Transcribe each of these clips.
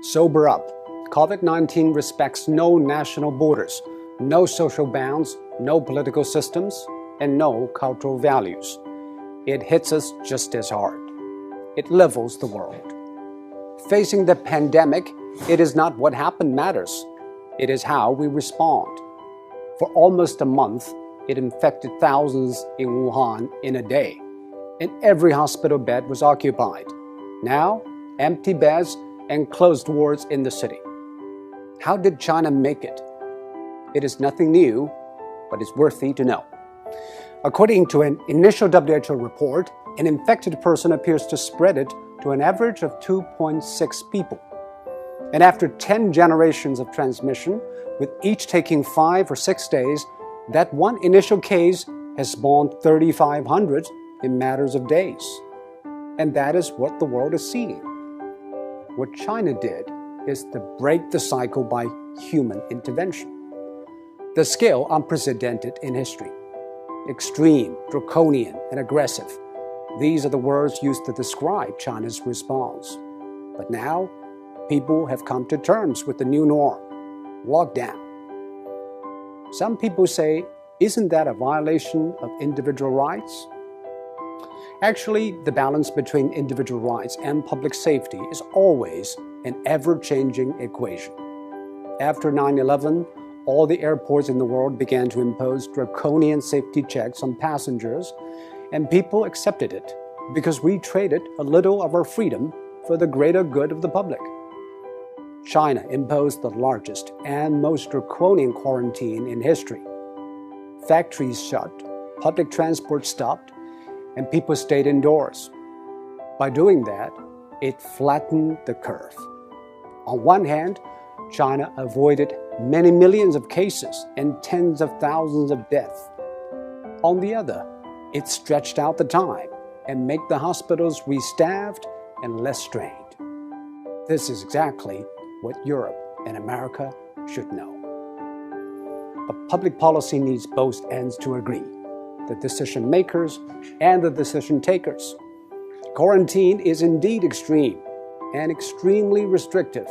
Sober up. COVID-19 respects no national borders, no social bounds, no political systems, and no cultural values. It hits us just as hard. It levels the world. Facing the pandemic, it is not what happened matters. It is how we respond. For almost a month, it infected thousands in Wuhan in a day, and every hospital bed was occupied. Now, empty beds and closed wards in the city. How did China make it? It is nothing new, but it's worthy to know. According to an initial WHO report, an infected person appears to spread it to an average of 2.6 people. And after 10 generations of transmission, with each taking 5 or 6 days, that one initial case has spawned 3,500 in matters of days. And that is what the world is seeing. What China did is to break the cycle by human intervention. The scale unprecedented in history. Extreme, draconian, and aggressive. These are the words used to describe China's response. But now, people have come to terms with the new norm, lockdown. Some people say, isn't that a violation of individual rights? Actually, the balance between individual rights and public safety is always an ever-changing equation. After 9/11, all the airports in the world began to impose draconian safety checks on passengers, and people accepted it because we traded a little of our freedom for the greater good of the public. China imposed the largest and most draconian quarantine in history. Factories shut, public transport stopped, and people stayed indoors. By doing that, it flattened the curve. On one hand, China avoided many millions of cases and tens of thousands of deaths. On the other, it stretched out the time and made the hospitals restaffed and less strained. This is exactly what Europe and America should know. But public policy needs both ends to agree, the decision makers and the decision takers. Quarantine is indeed extreme and extremely restrictive.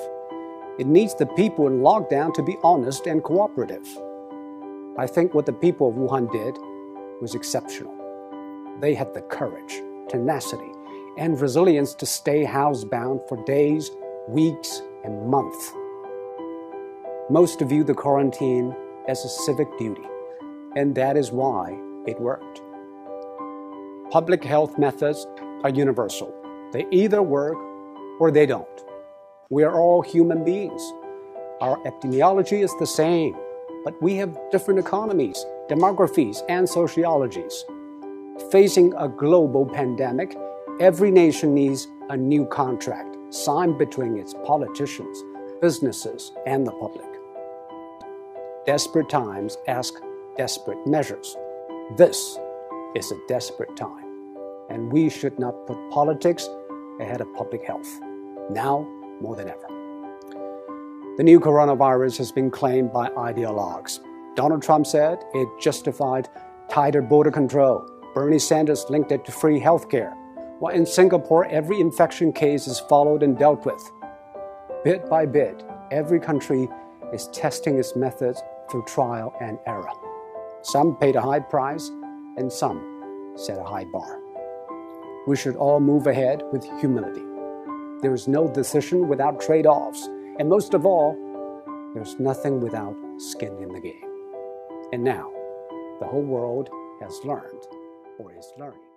It needs the people in lockdown to be honest and cooperative. I think what the people of Wuhan did was exceptional. They had the courage, tenacity, and resilience to stay housebound for days, weeks, and months. Most view the quarantine as a civic duty, and that is why it worked. Public health methods are universal. They either work or they don't. We are all human beings. Our epidemiology is the same, but we have different economies, demographies, and sociologies. Facing a global pandemic, every nation needs a new contract signed between its politicians, businesses, and the public. Desperate times ask desperate measures. This is a desperate time, and we should not put politics ahead of public health, now more than ever. The new coronavirus has been claimed by ideologues. Donald Trump said it justified tighter border control. Bernie Sanders linked it to free healthcare. While in Singapore, every infection case is followed and dealt with. Bit by bit, every country is testing its methods through trial and error. Some paid a high price, and some set a high bar. We should all move ahead with humility. There is no decision without trade-offs, and most of all, there's nothing without skin in the game. And now, the whole world has learned, or is learning.